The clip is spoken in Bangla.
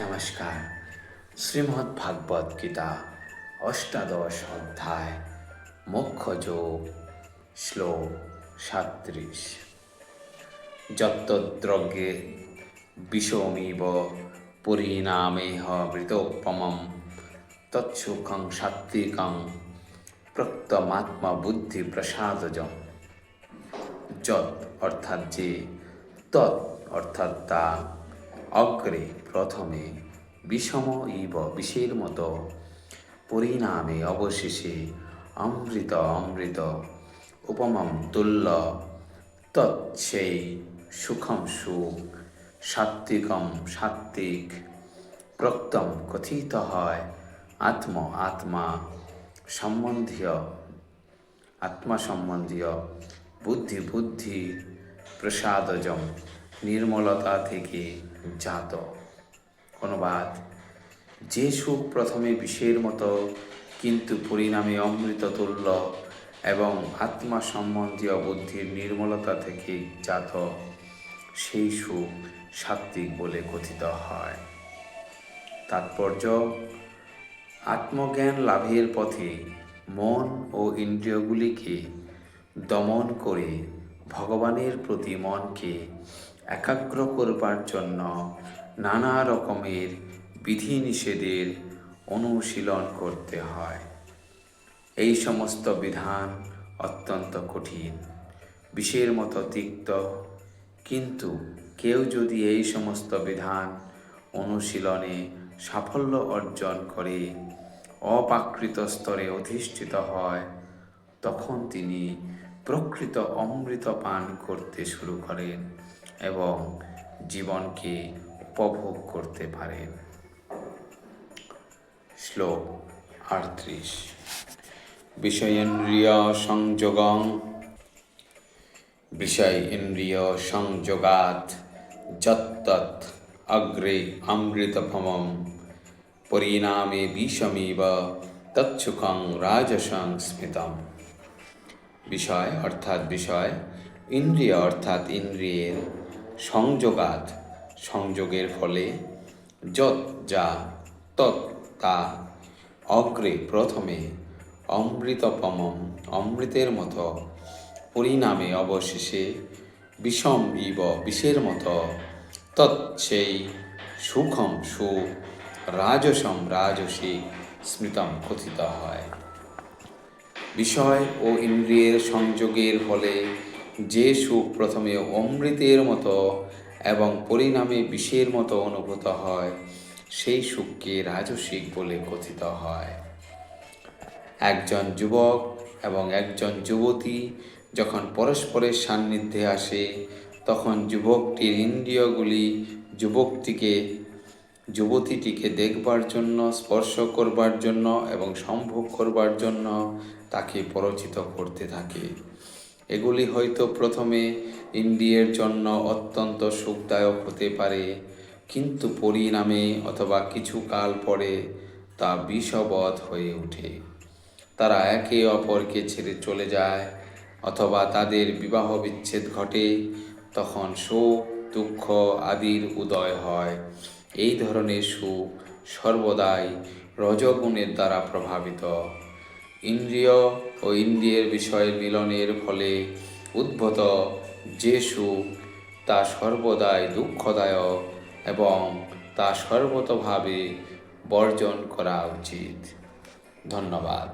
নমস্কার। শ্রীমদ্ ভাগবত গীতা অষ্টাদশ অধ্যায় মোক্ষযোগ শ্লোক 37। যত্তদ্রগ্রে বিষমিব পরিণামেহ মৃতোপমম তৎসুখং সাত্ত্বিকং প্রক্তমাত্মা বুদ্ধি প্রসাদজম। যৎ অর্থাৎ যে, তৎ অর্থাৎ তা, অগ্রে প্রথমে, বিষম ইব বিষের মতো, পরিণামে অবশেষে, অমৃত অমৃত, উপমম তুল্য, তৎ সেই, সুখম সুখ, সাত্ত্বিকম সাত্ত্বিক, প্রক্তম কথিত হয়, আত্মা সম্বন্ধীয়, আত্মা সম্বন্ধীয়, বুদ্ধি প্রসাদজম নির্মলতা থেকে জাত। অনুবাদ: যে সুখ প্রথমে বিষের মতো কিন্তু পরিণামে অমৃত তুল্য এবং আত্মা সম্বন্ধীয় বুদ্ধির নির্মলতা থেকে জাত, সেই সুখ সাত্ত্বিক বলে কথিত হয়। তাৎপর্য: আত্মজ্ঞান লাভের পথে মন ও ইন্দ্রিয়গুলিকে দমন করে ভগবানের প্রতি মনকে একাগ্র করবার জন্য নানা রকমের বিধিনিষেধের অনুশীলন করতে হয়। এই সমস্ত বিধান অত্যন্ত কঠিন, বিষের মতো তিক্ত, কিন্তু কেউ যদি এই সমস্ত বিধান অনুশীলনে সাফল্য অর্জন করে অপ্রাকৃত স্তরে অধিষ্ঠিত হয়, তখন তিনি প্রকৃত অমৃত পান করতে শুরু করেন এবং জীবনকে উপভোগ করতে পারেন। শ্লোক 38। বিষয়েন্দ্রিয় সংযোগং বিষয় ইন্দ্রিয় সংযোগাৎ যত্তৎ অগ্রে অমৃতফলম পরিণামে বিষমিব তৎসুখং রাজসং স্মৃতম। বিষয় অর্থাৎ বিষয়, ইন্দ্রিয় অর্থাৎ ইন্দ্রিয়ের, সংযোগাৎ সংযোগের ফলে, যৎ যা, তৎ তা, অগ্রে প্রথমে, অমৃতপমম অমৃতের মতো, পরিণামে অবশেষে, বিষম ইব বিষের মতো, তৎ সেই, সুখম সুখ, রাজসম রাজসিক, স্মৃতম কথিত হয়। বিষয় ও ইন্দ্রিয়ের সংযোগের ফলে যে সুখ প্রথমে অমৃতের মতো এবং পরিণামে বিষের মতো অনুভূত হয়, সেই সুখকে রাজসিক বলে কথিত হয়। একজন যুবক এবং একজন যুবতী যখন পরস্পরের সান্নিধ্যে আসে, তখন যুবকটির ইন্দ্রিয়গুলি যুবতীটিকে দেখবার জন্য, স্পর্শ করবার জন্য এবং সম্ভোগ করবার জন্য তাকে পরচিত করতে থাকে। এগুলি হয়তো প্রথমে ইন্দ্রিয়ের জন্য অত্যন্ত সুখদায়ক হতে পারে, কিন্তু পরিণামে অথবা কিছুকাল পরে তা বিষবৎ হয়ে ওঠে। তারা একে অপরকে ছেড়ে চলে যায় অথবা তাদের বিবাহ বিচ্ছেদ ঘটে, তখন শোক দুঃখ আদির উদয় হয়। এই ধরনের সুখ সর্বদাই রজগুণের দ্বারা প্রভাবিত। ইন্দ্রিয় ও ইন্দ্রিয়ের বিষয়ের মিলনের ফলে উদ্ভূত যে সুখ, তা সর্বদাই দুঃখদায়ক এবং তা সর্বতোভাবে বর্জন করা উচিত। ধন্যবাদ।